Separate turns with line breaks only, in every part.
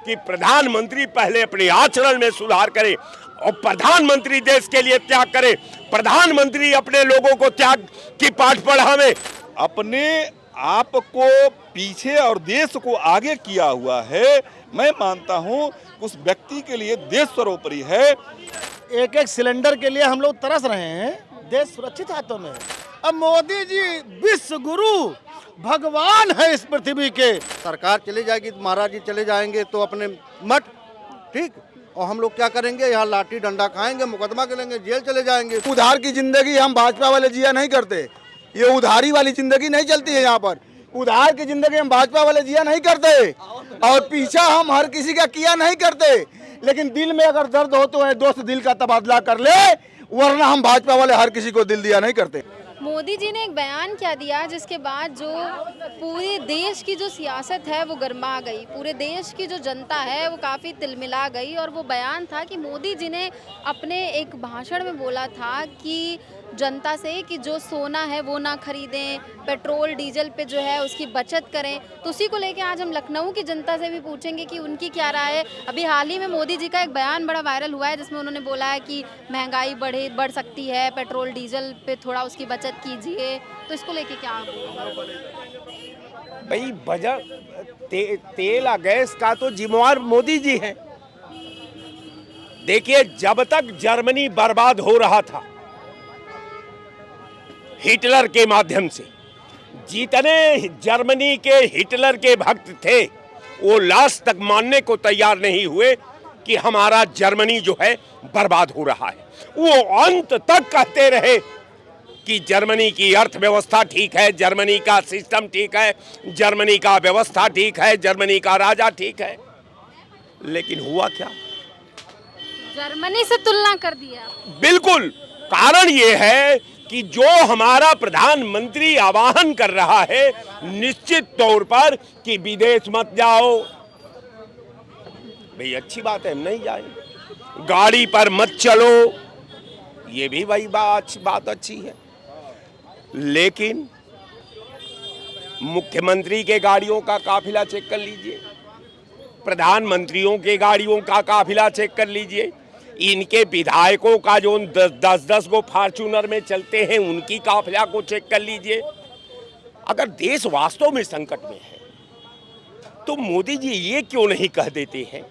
कि प्रधानमंत्री पहले अपने आचरण में सुधार करे और प्रधानमंत्री देश के लिए त्याग करे, प्रधानमंत्री अपने लोगों को त्याग की पाठ पढ़ावे।
अपने आप को पीछे और देश को आगे किया हुआ है। मैं मानता हूं उस व्यक्ति के लिए देश सर्वोपरि है।
एक एक सिलेंडर के लिए हम लोग तरस रहे हैं, देश सुरक्षित हाथों में। अब मोदी जी विश्व गुरु भगवान है इस पृथ्वी के।
सरकार चली जाएगी, महाराज जी चले जाएंगे तो अपने मठ, ठीक, और हम लोग क्या करेंगे, यहाँ लाठी डंडा खाएंगे, मुकदमा करेंगे, जेल चले जाएंगे।
उधार की जिंदगी हम भाजपा वाले जिया नहीं करते, ये उधारी वाली जिंदगी नहीं चलती है यहाँ पर। उधार की जिंदगी हम भाजपा वाले जिया नहीं करते और पीछा हम हर किसी का किया नहीं करते, लेकिन दिल में अगर दर्द हो तो है दोस्त दिल का तबादला कर ले, वरना हम भाजपा वाले हर किसी को दिल दिया नहीं करते।
मोदी जी ने एक बयान क्या दिया जिसके बाद जो पूरे देश की जो सियासत है वो गर्मा गई, पूरे देश की जो जनता है वो काफ़ी तिलमिला गई। और वो बयान था कि मोदी जी ने अपने एक भाषण में बोला था कि जनता से कि जो सोना है वो ना खरीदें, पेट्रोल डीजल पे जो है उसकी बचत करें। तो उसी को लेके आज हम लखनऊ की जनता से भी पूछेंगे कि उनकी क्या राय है। अभी हाल ही में मोदी जी का एक बयान बड़ा वायरल हुआ है जिसमें उन्होंने बोला है कि महंगाई बढ़ सकती है, पेट्रोल डीजल पे थोड़ा उसकी बचत कीजिए। तो इसको लेके क्या
भाई बजट तेल और गैस का तो जिम्मेवार मोदी जी हैं। देखिए, जब तक जर्मनी बर्बाद हो रहा था हिटलर के माध्यम से, जितने जर्मनी के हिटलर के भक्त थे वो लास्ट तक मानने को तैयार नहीं हुए कि हमारा जर्मनी जो है बर्बाद हो रहा है। वो अंत तक कहते रहे कि जर्मनी की अर्थव्यवस्था ठीक है, जर्मनी का सिस्टम ठीक है, जर्मनी का व्यवस्था ठीक है, जर्मनी का राजा ठीक है। लेकिन हुआ क्या?
जर्मनी से तुलना कर दिया।
बिल्कुल। कारण ये है कि जो हमारा प्रधानमंत्री आह्वान कर रहा है निश्चित तौर पर कि विदेश मत जाओ, भाई अच्छी बात है, हम नहीं जाएंगे। गाड़ी पर मत चलो, ये भी भाई बात अच्छी है। लेकिन मुख्यमंत्री के गाड़ियों का काफिला चेक कर लीजिए, प्रधानमंत्रियों के गाड़ियों का काफिला चेक कर लीजिए, इनके विधायकों का जो 10-10 गो फॉर्च्यूनर में चलते हैं उनकी काफिला को चेक कर लीजिए। अगर देश वास्तव में संकट में है तो मोदी जी ये क्यों नहीं कह देते हैं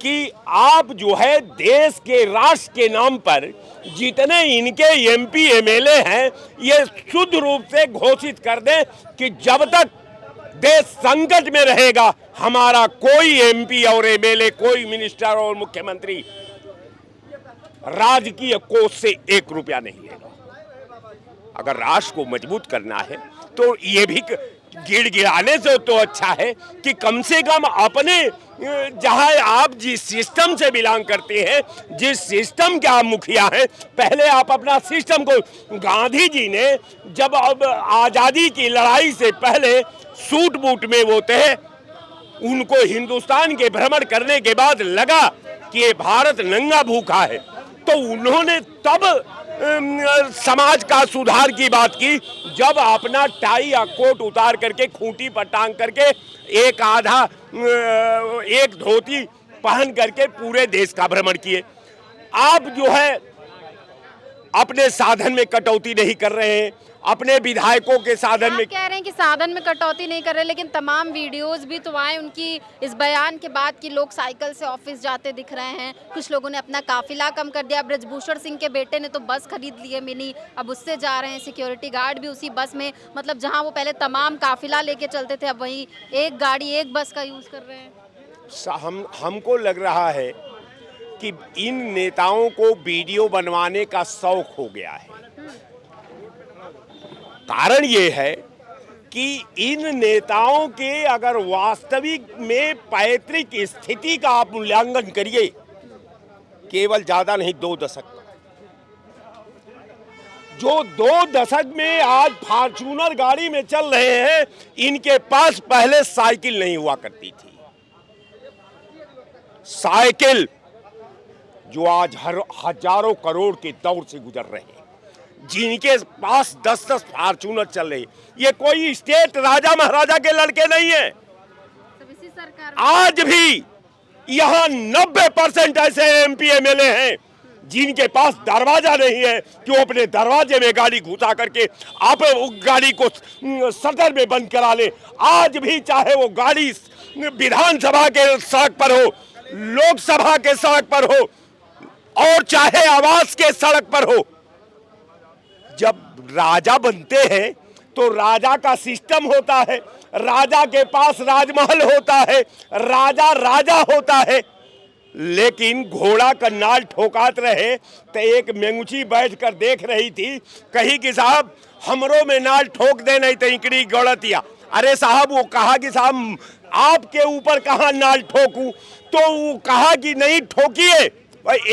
कि आप जो है देश के राष्ट्र के नाम पर जितने इनके एमपी एमएलए हैं ये शुद्ध रूप से घोषित कर दें कि जब तक देश संकट में रहेगा हमारा कोई एमपी और एमएलए, कोई मिनिस्टर और मुख्यमंत्री राजकीय कोष से 1 रुपया नहीं लेगा। अगर राष्ट्र को मजबूत करना है तो ये भी गिड़गिड़ाने से तो अच्छा है कि कम से कम अपने जहां आप जिस सिस्टम से बिलोंग करते हैं, जिस सिस्टम के आप मुखिया हैं, पहले आप अपना सिस्टम को, गांधी जी ने जब अब आजादी की लड़ाई से पहले सूट बूट में वो थे, उनको हिंदुस्तान के भ्रमण करने के बाद लगा कि ये भारत नंगा भूखा है, तो उन्होंने तब समाज का सुधार की बात की जब अपना टाई या कोट उतार करके खूंटी पर टांग करके एक धोती पहन करके पूरे देश का भ्रमण किए। आप जो है अपने साधन में कटौती नहीं कर रहे हैं, अपने विधायकों के साधन में
कह रहे हैं कि साधन में कटौती नहीं कर रहे, लेकिन तमाम वीडियोस भी तो आए उनकी इस बयान के बाद कि लोग साइकिल से ऑफिस जाते दिख रहे हैं, कुछ लोगों ने अपना काफिला कम कर दिया। ब्रजभूषण सिंह के बेटे ने तो बस खरीद ली है मिनी, अब उससे जा रहे हैं, सिक्योरिटी गार्ड भी उसी बस में, मतलब जहां वो पहले तमाम काफिला लेके चलते थे अब वहीं एक गाड़ी एक बस का यूज कर रहे हैं।
हमको लग रहा है कि इन नेताओं को वीडियो बनवाने का शौक हो गया है। कारण ये है कि इन नेताओं के अगर वास्तविक में पैतृक स्थिति का आप मूल्यांकन करिए, केवल ज्यादा नहीं 2 दशक, जो 2 दशक में आज फॉर्च्यूनर गाड़ी में चल रहे हैं, इनके पास पहले साइकिल नहीं हुआ करती थी। साइकिल जो आज हजारों करोड़ के दौर से गुजर रहे हैं, जिनके पास 10-10 फॉर्च्यूनर चल रही, ये कोई स्टेट राजा महाराजा के लड़के नहीं है।
सब इसी
आज भी यहाँ 90% ऐसे MP MLA हैं जिनके पास दरवाजा नहीं है कि वो अपने दरवाजे में गाड़ी घुसा करके आप गाड़ी को सदर में बंद करा ले। आज भी चाहे वो गाड़ी विधानसभा के सड़क पर हो, लोकसभा के सड़क पर हो और चाहे आवास के सड़क पर हो, जब राजा बनते हैं तो राजा का सिस्टम होता है, राजा के पास राजमहल होता है, राजा राजा होता है। लेकिन घोड़ा का नाल ठोकात रहे तो एक मेंगुची बैठ कर देख रही थी, कही कि साहब हमरों में नाल ठोक दे नहीं तो इकड़ी गौड़तिया। अरे साहब वो कहा कि साहब आपके ऊपर कहाँ नाल ठोकूं, तो वो कहा कि नहीं ठोकिए।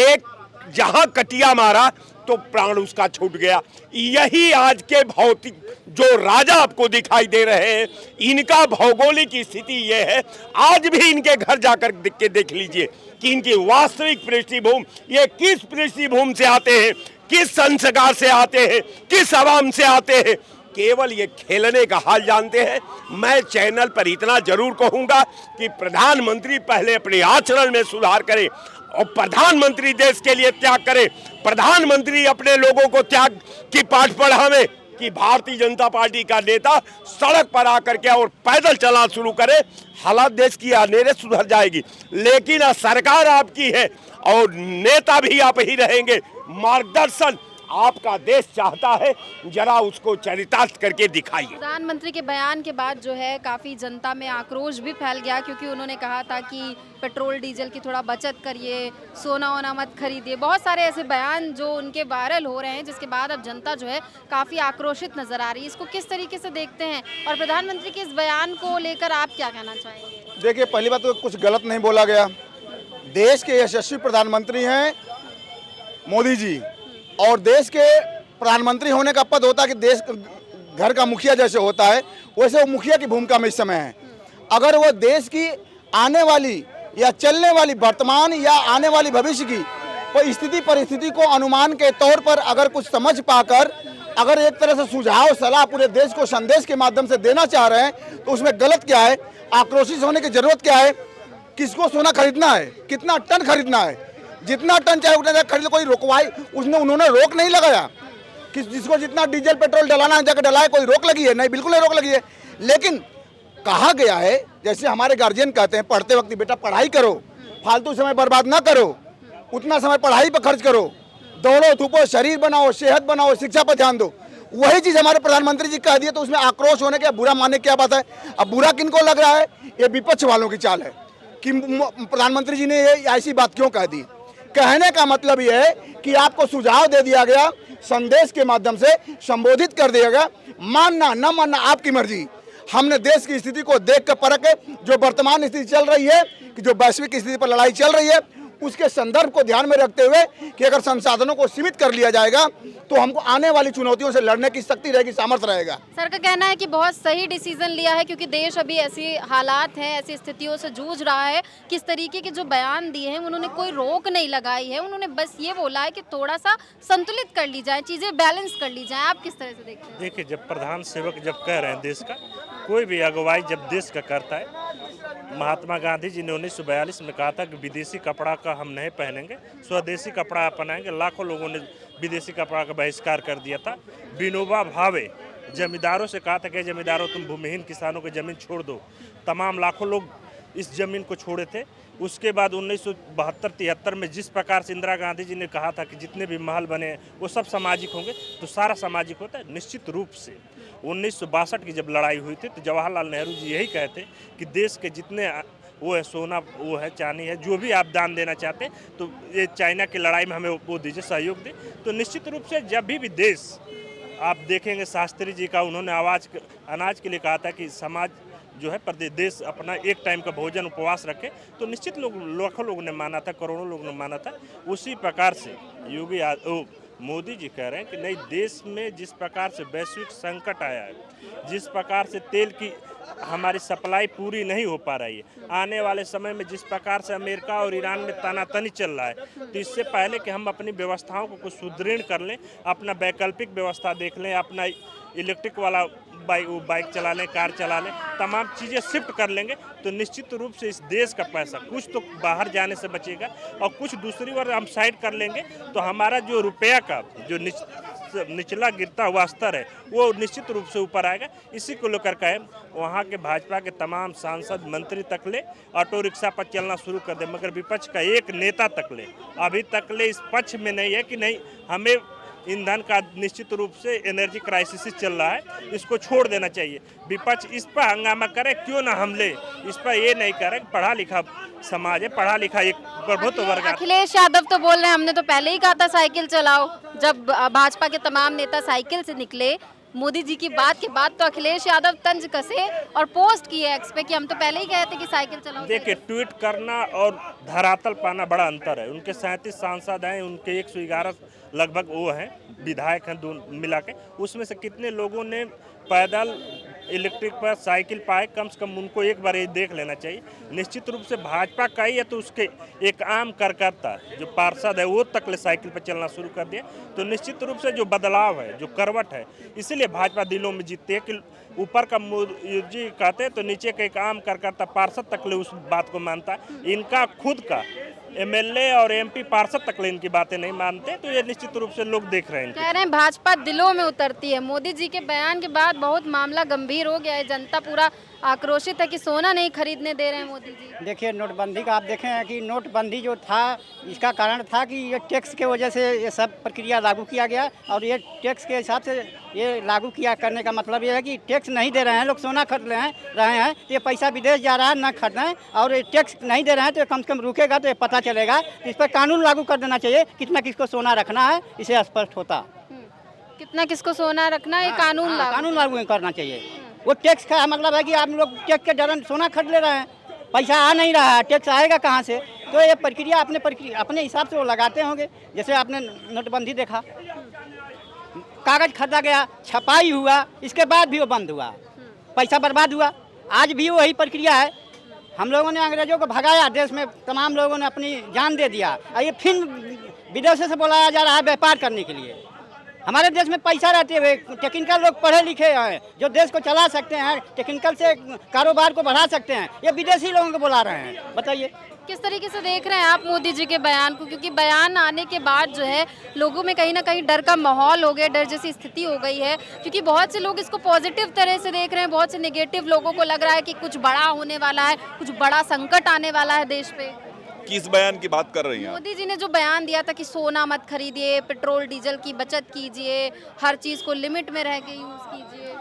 एक जहां कटिया मारा तो प्राण उसका छूट गया। यही आज के भौतिक जो राजा आपको दिखाई दे रहे हैं, इनका भौगोलिक स्थिति ये है। आज भी इनके घर जाकर देख लीजिए कि इनकी वास्तविक पृष्ठभूमि, ये किस पृष्ठभूमि से आते हैं, किस संस्कार से आते हैं, किस आवाम से आते हैं। केवल ये खेलने का हाल जानते हैं। मैं चैनल पर इतना जरूर कहूंगा कि प्रधानमंत्री पहले अपने आचरण में सुधार करें और प्रधानमंत्री देश के लिए त्याग करें। प्रधानमंत्री अपने लोगों को त्याग की पाठ पढ़ावे कि भारतीय जनता पार्टी का नेता सड़क पर आकर के और पैदल चलना शुरू करे, हालात देश की अनेरे सुधर जाएगी। लेकिन सरकार आपकी है और नेता भी आप ही रहेंगे। मार्गदर्शन आपका देश चाहता है, जरा उसको चरितार्थ करके दिखाइए।
प्रधानमंत्री के बयान के बाद जो है काफ़ी जनता में आक्रोश भी फैल गया, क्योंकि उन्होंने कहा था कि पेट्रोल डीजल की थोड़ा बचत करिए, सोना वोना मत खरीदिए। बहुत सारे ऐसे बयान जो उनके वायरल हो रहे हैं, जिसके बाद अब जनता जो है काफ़ी आक्रोशित नजर आ रही है। इसको किस तरीके से देखते हैं और प्रधानमंत्री के इस बयान को लेकर आप क्या कहना चाहेंगे?
देखिए, पहली बात तो कुछ गलत नहीं बोला गया। देश के यशस्वी प्रधानमंत्री हैं मोदी जी, और देश के प्रधानमंत्री होने का पद होता है कि देश घर का मुखिया जैसे होता है, वैसे वो मुखिया की भूमिका में इस समय है। अगर वो देश की आने वाली या चलने वाली वर्तमान या आने वाली भविष्य की कोई स्थिति परिस्थिति को अनुमान के तौर पर अगर कुछ समझ पाकर अगर एक तरह से सुझाव सलाह पूरे देश को संदेश के माध्यम से देना चाह रहे हैं, तो उसमें गलत क्या है? आक्रोशित होने की जरूरत क्या है? किसको सोना खरीदना है, कितना टन खरीदना है, जितना टन चाहे उतना खरीद, कोई रुकवाई उन्होंने रोक नहीं लगाया। किस जिसको जितना डीजल पेट्रोल डलाना है जाकर डलाए, कोई रोक लगी है? नहीं, बिल्कुल नहीं रोक लगी है। लेकिन कहा गया है, जैसे हमारे गार्जियन कहते हैं पढ़ते वक्त, बेटा पढ़ाई करो, फालतू समय बर्बाद ना करो, उतना समय पढ़ाई पर खर्च करो, दौड़ो धूपो, शरीर बनाओ, सेहत बनाओ, शिक्षा पर ध्यान दो। वही चीज़ हमारे प्रधानमंत्री जी कह दिए, तो उसमें आक्रोश होने के, बुरा मानने की क्या बात है? अब बुरा किनको लग रहा है? ये विपक्ष वालों की चाल है कि प्रधानमंत्री जी ने ये ऐसी बात क्यों कह दी। कहने का मतलब यह है कि आपको सुझाव दे दिया गया, संदेश के माध्यम से संबोधित कर दिया गया, मानना न मानना आपकी मर्जी। हमने देश की स्थिति को देख कर परख के, जो वर्तमान स्थिति चल रही है, कि जो वैश्विक स्थिति पर लड़ाई चल रही है, उसके संदर्भ को ध्यान में रखते हुए कि अगर संसाधनों को सीमित कर लिया जाएगा तो हमको आने वाली चुनौतियों से लड़ने की शक्ति रहेगी, सामर्थ्य रहेगा।
सर का कहना है कि बहुत सही डिसीजन लिया है, क्योंकि देश अभी ऐसी हालात हैं, ऐसी स्थितियों से जूझ रहा है। किस तरीके के जो बयान दिए हैं, उन्होंने कोई रोक नहीं लगाई है, उन्होंने बस ये बोला है कि थोड़ा सा संतुलित कर ली जाए, चीज़ें बैलेंस कर ली जाए। आप किस तरह से देखते हैं?
देखिए, जब प्रधान सेवक जब कह रहे हैं देश का, कोई भी अगुवाई जब देश का करता है, महात्मा गांधी जी ने 1942 में कहा था कि विदेशी कपड़ा का हम नहीं पहनेंगे, स्वदेशी कपड़ा अपनाएंगे। लाखों लोगों ने विदेशी कपड़ा का बहिष्कार कर दिया था। विनोबा भावे जमींदारों से कहा था कि जमींदारों तुम भूमिहीन किसानों की ज़मीन छोड़ दो। तमाम लाखों लोग इस ज़मीन को छोड़े थे। उसके बाद 1972-73 में जिस प्रकार से इंदिरा गांधी जी ने कहा था कि जितने भी महल बने वो सब सामाजिक होंगे, तो सारा सामाजिक होता है। निश्चित रूप से 1962 की जब लड़ाई हुई थी तो जवाहरलाल नेहरू जी यही कहते कि देश के जितने वो है सोना, वो है चांदी है, जो भी आप दान देना चाहते हैं, तो ये चाइना की लड़ाई में हमें वो दीजिए, सहयोग दे। तो निश्चित रूप से जब भी देश आप देखेंगे, शास्त्री जी का उन्होंने अनाज के लिए कहा था कि समाज जो है देश अपना एक टाइम का भोजन उपवास रखे, तो निश्चित लाखों लोगों ने माना था, करोड़ों लोगों ने माना था। उसी प्रकार से मोदी जी कह रहे हैं कि नहीं, देश में जिस प्रकार से वैश्विक संकट आया है, जिस प्रकार से तेल की हमारी सप्लाई पूरी नहीं हो पा रही है, आने वाले समय में जिस प्रकार से अमेरिका और ईरान में तनातनी चल रहा है, तो इससे पहले कि हम अपनी व्यवस्थाओं को कुछ सुदृढ़ कर लें, अपना वैकल्पिक व्यवस्था देख लें, अपना इलेक्ट्रिक वाला बाइक चला लें, कार चला लें, तमाम चीज़ें शिफ्ट कर लेंगे तो निश्चित रूप से इस देश का पैसा कुछ तो बाहर जाने से बचेगा और कुछ दूसरी ओर हम साइड कर लेंगे तो हमारा जो रुपया का जो निचला गिरता हुआ स्तर है वो निश्चित रूप से ऊपर आएगा। इसी को लेकर के वहाँ के भाजपा के तमाम सांसद मंत्री तक ले ऑटो रिक्शा पर चलना शुरू कर दे, मगर विपक्ष का एक नेता तक ले अभी तक ले इस पक्ष में नहीं है कि नहीं हमें ईंधन का निश्चित रूप से एनर्जी क्राइसिस चल रहा है, इसको छोड़ देना चाहिए। विपक्ष इस पर हंगामा करे, क्यों ना हमले इस पर ये नहीं करे। पढ़ा लिखा समाज है, पढ़ा लिखा एक प्रभुत्व वर्ग।
अखिलेश यादव तो बोल रहे हैं हमने तो पहले ही कहा था साइकिल चलाओ। जब भाजपा के तमाम नेता साइकिल से निकले मोदी जी की बात के बाद तो अखिलेश यादव तंज कसे और पोस्ट किए एक्स पे कि हम तो पहले ही कहते कि साइकिल चलाओ।
देखिए, ट्वीट करना और धरातल पाना बड़ा अंतर है। उनके 37 सांसद हैं, उनके 111 लगभग वो हैं विधायक हैं दोनों मिला के, उसमें से कितने लोगों ने पैदल इलेक्ट्रिक पर साइकिल पाए, कम से कम उनको एक बार ये देख लेना चाहिए। निश्चित रूप से भाजपा का ही है तो उसके एक आम कार्यकर्ता जो पार्षद है वो तक ले साइकिल पर चलना शुरू कर दिया, तो निश्चित रूप से जो बदलाव है, जो करवट है, इसीलिए भाजपा दिलों में जीतती है कि ऊपर का मोदी जी कहते हैं तो नीचे का एक आम कार्यकर्ता पार्षद तक ले उस बात को मानता है। इनका खुद का एमएलए और एमपी पार्षद तक ले इनकी बातें नहीं मानते, तो ये निश्चित रूप से लोग देख रहे हैं।
कह रहे हैं भाजपा दिलों में उतरती है। मोदी जी के बयान के बाद बहुत मामला गंभीर हो गया है, जनता पूरा आक्रोशित है कि सोना नहीं खरीदने दे रहे हैं मोदी जी।
देखिए, नोटबंदी का आप देखें हैं कि नोटबंदी जो था इसका कारण था कि ये टैक्स के वजह से ये सब प्रक्रिया लागू किया गया और ये टैक्स के हिसाब से ये लागू किया करने का मतलब ये है कि टैक्स नहीं दे रहे हैं लोग, सोना खरीद रहे हैं तो ये पैसा विदेश जा रहा है ना खरीदें, और ये टैक्स नहीं दे रहे हैं तो कम से कम रुकेगा तो ये पता चलेगा। इस पर कानून लागू कर देना चाहिए, कितना किसको सोना रखना है इसे स्पष्ट होता।
कितना किसको सोना रखना है, कानून
लागू करना चाहिए। वो टैक्स का मतलब है कि आप लोग टैक्स के दौरान सोना खरीद ले रहे हैं, पैसा आ नहीं रहा है, टैक्स आएगा कहाँ से? तो ये प्रक्रिया अपने हिसाब से वो लगाते होंगे। जैसे आपने नोटबंदी देखा, कागज खरीदा गया, छपाई हुआ, इसके बाद भी वो बंद हुआ, पैसा बर्बाद हुआ। आज भी वही प्रक्रिया है। हम लोगों ने अंग्रेजों को भगाया, देश में तमाम लोगों ने अपनी जान दे दिया, और ये फिर विदेशों से बुलाया जा रहा है व्यापार करने के लिए। हमारे देश में पैसा रहते हुए टेक्निकल लोग पढ़े लिखे हैं जो देश को चला सकते हैं, टेक्निकल से कारोबार को बढ़ा सकते हैं, ये विदेशी लोगों को बुला रहे हैं। बताइए
किस तरीके से देख रहे हैं आप मोदी जी के बयान को, क्योंकि बयान आने के बाद जो है लोगों में कहीं ना कहीं डर का माहौल हो गया, डर जैसी स्थिति हो गई है, क्योंकि बहुत से लोग इसको पॉजिटिव तरह से देख रहे हैं, बहुत से नेगेटिव लोगों को लग रहा है कि कुछ बड़ा होने वाला है, कुछ बड़ा संकट आने वाला है देश पे।
किस बयान की बात कर रही हैं?
मोदी जी ने जो बयान दिया था कि सोना मत खरीदिए, पेट्रोल डीजल की बचत कीजिए, हर चीज़ को लिमिट में रह के यूज़ कीजिए।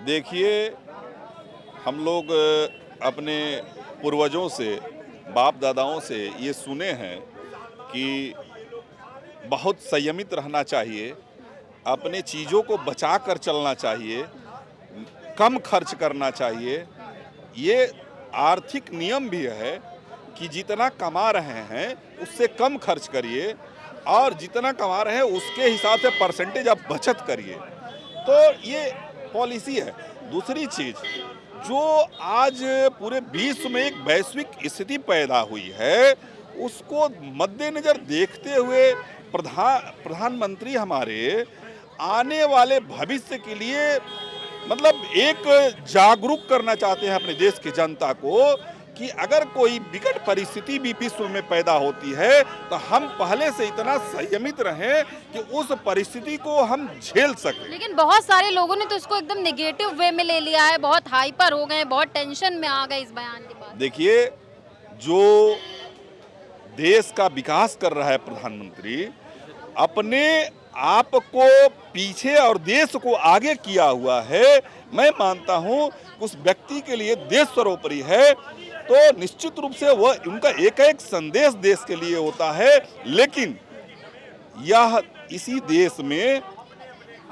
देखिए, हम लोग अपने पूर्वजों से, बाप दादाओं से ये सुने हैं कि बहुत संयमित रहना चाहिए, अपने चीज़ों को बचा कर चलना चाहिए, कम खर्च करना चाहिए। ये आर्थिक नियम भी है कि जितना कमा रहे हैं उससे कम खर्च करिए और जितना कमा रहे हैं उसके हिसाब से परसेंटेज आप बचत करिए। तो ये पॉलिसी है। दूसरी चीज़, जो आज पूरे विश्व में एक वैश्विक स्थिति पैदा हुई है, उसको मद्देनजर देखते हुए प्रधानमंत्री हमारे आने वाले भविष्य के लिए मतलब एक जागरूक करना चाहते हैं अपने देश की जनता को कि अगर कोई विकट परिस्थिति भी विश्व में पैदा होती है तो हम पहले से इतना संयमित रहें कि उस परिस्थिति को हम झेल सकें।
लेकिन बहुत सारे लोगों ने तो इसको एकदम नेगेटिव वे में ले लिया है, बहुत हाइपर हो गए, बहुत टेंशन में आ गए इस बयान के बाद।
देखिए, जो देश का विकास कर रहा है प्रधानमंत्री, अपने आप को पीछे और देश को आगे किया हुआ है। मैं मानता हूं उस व्यक्ति के लिए देश सर्वोपरि है, तो निश्चित रूप से वह उनका एक एक संदेश देश के लिए होता है। लेकिन यह इसी देश में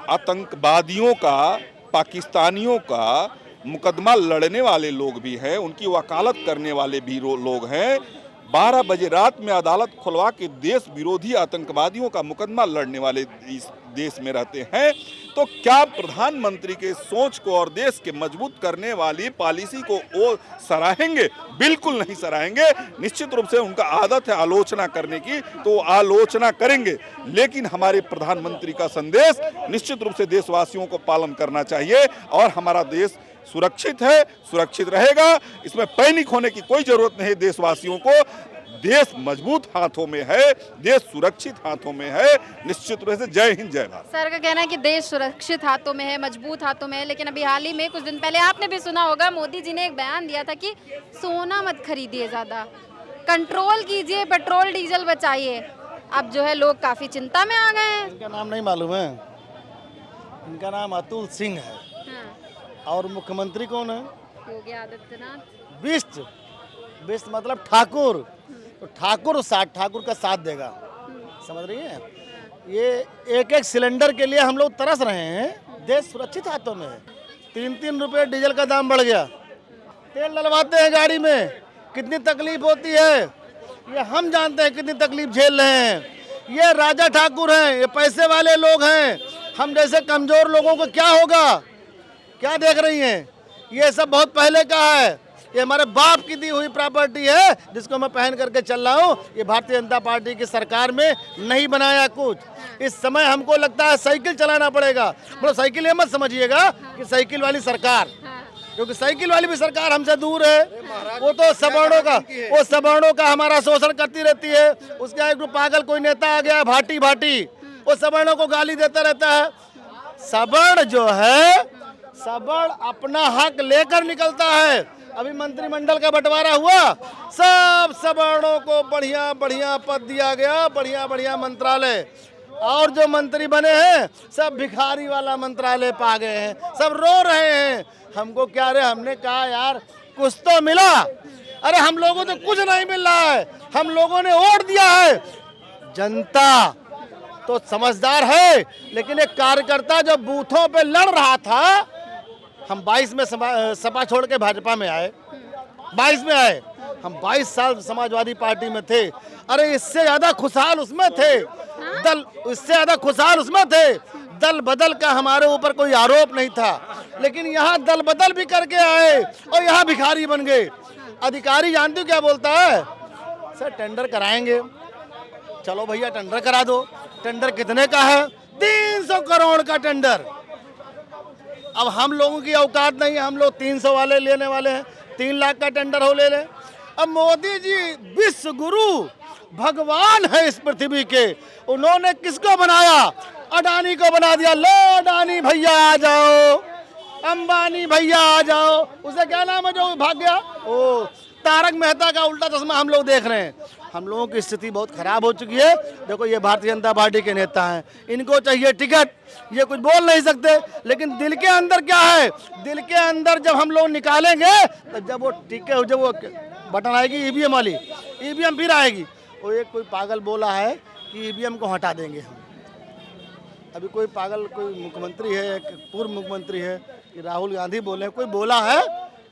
आतंकवादियों का, पाकिस्तानियों का मुकदमा लड़ने वाले लोग भी हैं, उनकी वकालत करने वाले भी लोग हैं, 12 बजे रात में अदालत खुलवा के देश विरोधी आतंकवादियों का मुकदमा लड़ने वाले इस देश में रहते हैं, तो क्या प्रधानमंत्री के सोच को और देश के मजबूत करने वाली पॉलिसी को वो सराहेंगे? बिल्कुल नहीं सराहेंगे। निश्चित रूप से उनका आदत है आलोचना करने की, तो आलोचना करेंगे, लेकिन हमारे प्रधानमंत्री का संदेश निश्चित रूप से देशवासियों को पालन करना चाहिए और हमारा देश सुरक्षित है, सुरक्षित रहेगा। इसमें पैनिक होने की कोई जरूरत नहीं। देशवासियों को देश मजबूत हाथों में है, देश सुरक्षित हाथों में है। निश्चित रूप से जय हिंद, जय भारत।
सर का कहना है कि देश सुरक्षित हाथों में है, मजबूत हाथों में है, लेकिन अभी हाल ही में कुछ दिन पहले आपने भी सुना होगा, मोदी जी ने एक बयान दिया था कि सोना मत खरीदिए, ज़्यादा कंट्रोल कीजिए, पेट्रोल डीजल बचाइए। अब जो है लोग काफ़ी चिंता में आ गए हैं।
इनका नाम नहीं मालूम है, इनका नाम अतुल सिंह है। और मुख्यमंत्री कौन है?
योगी आदित्यनाथ।
बिष्ट, बिष्ट मतलब ठाकुर, तो ठाकुर ठाकुर का साथ देगा, समझ रही है? ये एक एक सिलेंडर के लिए हम लोग तरस रहे हैं। देश सुरक्षित हाथों में है। 3-3 रुपए डीजल का दाम बढ़ गया, तेल डलवाते हैं गाड़ी में, कितनी तकलीफ होती है ये हम जानते हैं, कितनी तकलीफ झेल रहे हैं। ये राजा ठाकुर हैं, ये पैसे वाले लोग हैं। हम जैसे कमजोर लोगों को क्या होगा? क्या देख रही हैं? ये सब बहुत पहले का है। ये हमारे बाप की दी हुई प्रॉपर्टी है, जिसको मैं पहन करके चल रहा हूँ। ये भारतीय जनता पार्टी की सरकार में नहीं बनाया कुछ। इस समय हमको लगता है साइकिल चलाना पड़ेगा। मतलब साइकिल ये मत समझिएगा कि साइकिल वाली सरकार, क्योंकि साइकिल वाली भी सरकार हमसे दूर है। वो तो सवर्णों का हमारा शोषण करती रहती है। उसके एक पागल कोई नेता आ गया भाटी, वो सवर्णों को गाली देता रहता है। सवर्ण जो है, सवर्ण अपना हक लेकर निकलता है। अभी मंत्रिमंडल का बंटवारा हुआ, सब सवर्णों को बढ़िया बढ़िया पद दिया गया, बढ़िया बढ़िया मंत्रालय। और जो मंत्री बने हैं सब भिखारी वाला मंत्रालय पा गए हैं, सब रो रहे हैं। हमको क्या रे, हमने कहा यार कुछ तो मिला। अरे हम लोगों को कुछ नहीं मिल रहा है, हम लोगों ने वोट दिया है। जनता तो समझदार है, लेकिन एक कार्यकर्ता जो बूथों पे लड़ रहा था, हम 22 में सपा छोड़ के भाजपा में आए, 22 में आए। हम 22 साल समाजवादी पार्टी में थे। अरे इससे ज्यादा खुशहाल उसमें थे, इससे ज्यादा खुशहाल उसमें थे। दल बदल का हमारे ऊपर कोई आरोप नहीं था, लेकिन यहाँ दल बदल भी करके आए और यहाँ भिखारी बन गए। अधिकारी जानते हो क्या बोलता है? सर टेंडर कराएंगे। चलो भैया टेंडर करा दो। टेंडर कितने का है? 300 करोड़ का टेंडर। अब हम लोगों की औकात नहीं है, हम लोग 300 वाले लेने वाले हैं। 3 लाख का टेंडर हो ले। अब मोदी जी विश्व गुरु भगवान है इस पृथ्वी के। उन्होंने किसको बनाया? अडानी को बना दिया। लो अडानी भैया आ जाओ, अंबानी भैया आ जाओ। उसे क्या नाम है जो भाग गया? ओ तारक मेहता का उल्टा चश्मा हम लोग देख रहे हैं। हम लोगों की स्थिति बहुत खराब हो चुकी है। देखो ये भारतीय जनता पार्टी के नेता हैं, इनको चाहिए टिकट, ये कुछ बोल नहीं सकते, लेकिन दिल के अंदर क्या है? दिल के अंदर जब हम लोग निकालेंगे, तो जब वो टिकट, जब वो बटन आएगी ईवीएम वाली, ईवीएम फिर आएगी। वो एक कोई पागल बोला है कि ईवीएम को हटा देंगे हम। अभी कोई पागल, कोई मुख्यमंत्री है, एक पूर्व मुख्यमंत्री है, राहुल गांधी बोले, कोई बोला है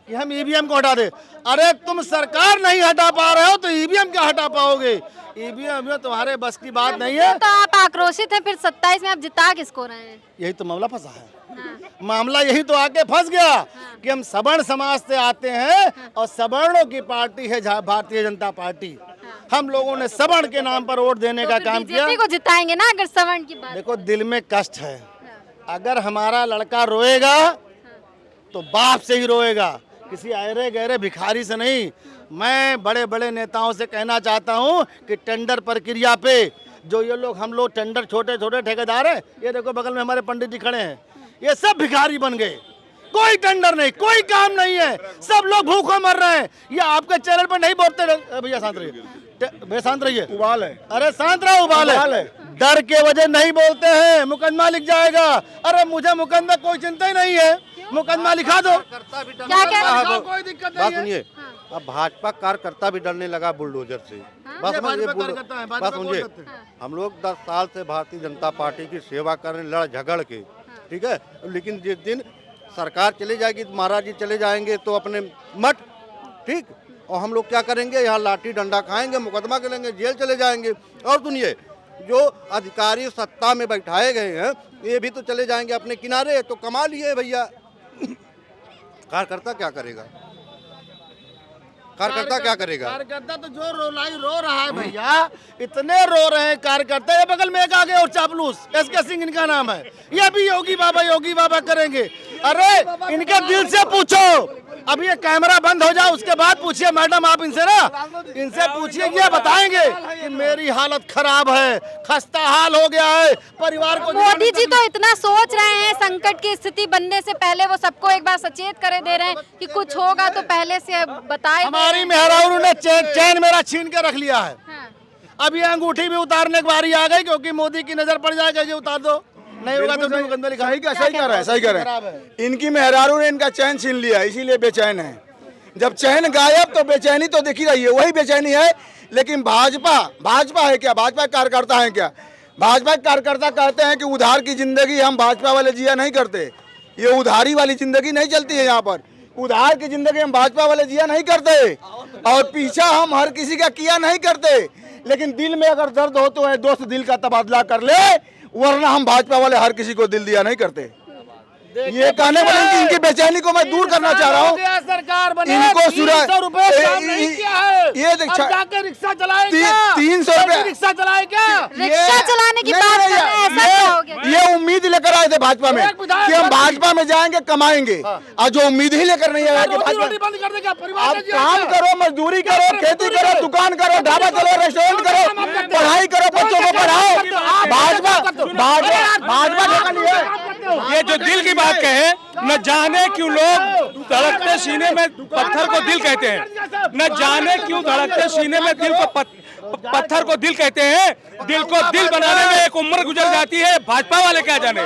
कि हम ईवीएम को हटा दे। अरे तुम सरकार नहीं हटा पा रहे हो तो ईवीएम क्या हटा पाओगे? ईवीएम में तुम्हारे बस की बात नहीं है।
तो आप आक्रोशित हैं, फिर 27 में आप जिता किसको रहे हैं?
यही तो मामला फंसा है। मामला यही तो आके फंस गया कि हम सवर्ण समाज से आते हैं और सवर्णों की पार्टी है भारतीय जनता पार्टी। हम लोगों ने सवर्ण के नाम पर वोट देने का काम किया।
बीजेपी को जिताएंगे ना अगर सवर्ण की बात।
देखो दिल में कष्ट है। अगर हमारा लड़का रोएगा तो बाप से ही रोएगा, किसी अरे गहरे भिखारी से नहीं। मैं बड़े बड़े नेताओं से कहना चाहता हूं कि टेंडर प्रक्रिया पे जो ये लोग, हम लोग टेंडर, छोटे छोटे ठेकेदार हैं, ये देखो बगल में हमारे पंडित जी खड़े हैं, ये सब भिखारी बन गए। कोई टेंडर नहीं, कोई काम नहीं है, सब लोग भूखों मर रहे हैं। ये आपके चैनल पर नहीं बोलते। भैया शांत रहिए, भैया शांत रहिए।
उबाल है।
अरे शांत रहो, उबाल है। डर के वजह नहीं बोलते हैं, मुकदमा लिख जाएगा। अरे मुझे मुकदमा कोई चिंता ही नहीं है, मुकदमा लिखा दो।
क्या क्या
कोई दिक्कत
बात
नहीं है।
सुनिए, अब भाजपा कार्यकर्ता भी डरने लगा बुलडोजर से। बस समझिए, हम लोग 10 साल से भारतीय जनता पार्टी की सेवा कर रहे हैं, लड़ झगड़ के, ठीक है। लेकिन जिस दिन सरकार चली जाएगी, महाराज जी चले जाएंगे तो अपने मठ, ठीक, और हम लोग क्या करेंगे, यहाँ लाठी डंडा खाएंगे, मुकदमा करेंगे, जेल चले जाएंगे। और सुनिए, जो अधिकारी सत्ता में बैठाए गए हैं ये भी तो चले जाएंगे अपने किनारे, तो कमा लिए भैया। कार्यकर्ता क्या करेगा, कार्यकर्ता क्या करेगा?
कार्यकर्ता तो जो रो रहा है भैया, इतने रो रहे हैं कार्यकर्ता। ये बगल में एक आगे और चापलूस एसके सिंह इनका नाम है, ये भी योगी बाबा करेंगे। अरे इनके दिल से पूछो, अब ये कैमरा बंद हो जाए उसके बाद पूछिए मैडम, आप इनसे पूछिए, ये बताएंगे कि मेरी हालत खराब है, खस्ता हाल हो गया है परिवार को।
मोदी जी तो इतना सोच रहे हैं, संकट की स्थिति बनने से पहले वो सबको एक बार सचेत करे दे रहे हैं कि कुछ होगा तो पहले से बताए।
हमारी मेहरारू ने चैन मेरा छीन के रख लिया है।
हाँ।
अब ये अंगूठी भी उतारने की बारी आ गई, क्योंकि मोदी की नजर पड़ जाएगा, ये उतार दो, नहीं होगा तो
सही कह रहे हैं। इनकी मेहरारू ने इनका चैन छीन लिया, इसीलिए बेचैन है। जब चैन गायब तो बेचैनी तो दिख ही रही है, वही बेचैनी है। लेकिन भाजपा है क्या? भाजपा कार्यकर्ता है क्या? भाजपा कार्यकर्ता कहते हैं कि उधार की जिंदगी हम भाजपा वाले जिया नहीं करते, ये उधारी वाली जिंदगी नहीं चलती है यहाँ पर। उधार की जिंदगी हम भाजपा वाले जिया नहीं करते, और पीछा हम हर किसी का किया नहीं करते। लेकिन दिल में अगर दर्द हो तो है दोस्त दिल का तबादला कर ले, वरना हम भाजपा वाले हर किसी को दिल दिया नहीं करते। ये कहने वाले कि इनकी बेचैनी को मैं दूर करना चाह रहा हूँ।
सरकार बने,
इनको
300 रुपए काम नहीं किया है,
ये
अब जाके रिक्शा चलाएगा,
300 रुपए
रिक्शा चलाएगा।
रिक्शा चलाने की बात कर रहे हैं, ऐसा क्या हो गया?
ये उम्मीद लेकर आए थे भाजपा में कि हम भाजपा में जाएंगे कमाएंगे, और जो उम्मीद ही लेकर नहीं आया कि भाजपा
बंद कर देगा परिवार।
आप काम करो, मजदूरी करो, खेती करो, दुकान करो, ढाबा चलो, रेस्टोरेंट करो, पढ़ाई करो, बच्चों को पढ़ाओ। भाजपा के लिए
ये जो दिल की बात कहे, न जाने क्यों लोग धड़कते सीने में पत्थर को दिल कहते हैं, न जाने क्यों धड़कते सीने में दिल को पत्थर को दिल कहते हैं। दिल को दिल बनाने में एक उम्र गुजर जाती है, भाजपा वाले क्या जाने।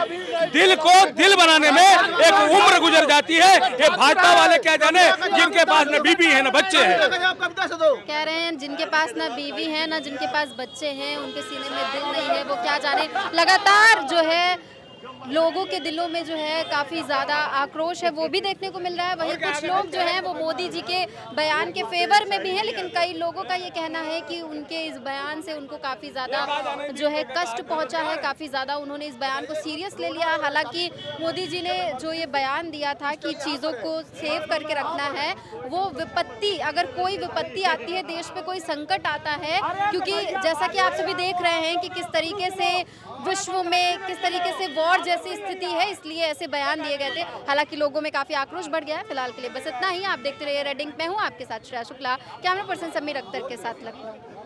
दिल को दिल बनाने में एक उम्र गुजर जाती है, ये भाजपा वाले क्या जाने, जिनके पास न बीबी है न बच्चे हैं।
कह रहे हैं जिनके पास ना बीवी है ना जिनके पास बच्चे हैं, उनके सीने में दिल नहीं है, वो क्या जाने। लगातार जो है लोगों के दिलों में जो है काफ़ी ज़्यादा आक्रोश है, वो भी देखने को मिल रहा है। वहीं कुछ लोग जो हैं वो मोदी जी के बयान के फेवर में भी हैं, लेकिन कई लोगों का ये कहना है कि उनके इस बयान से उनको काफ़ी ज़्यादा जो है कष्ट पहुंचा है, काफ़ी ज़्यादा उन्होंने इस बयान को सीरियस ले लिया। हालांकि मोदी जी ने जो ये बयान दिया था कि चीज़ों को सेव करके रखना है, वो विपत्ति, अगर कोई विपत्ति आती है, देश पे कोई संकट आता है, क्योंकि जैसा कि आप सभी देख रहे हैं कि किस तरीके से विश्व में किस तरीके से वॉर जैसी स्थिति है, इसलिए ऐसे बयान दिए गए थे। हालांकि लोगों में काफी आक्रोश बढ़ गया है। फिलहाल के लिए बस इतना ही। आप देखते रहिए रेड इंक, मैं हूं आपके साथ श्रेया शुक्ला, कैमरा पर्सन समीर अख्तर के साथ लखनऊ।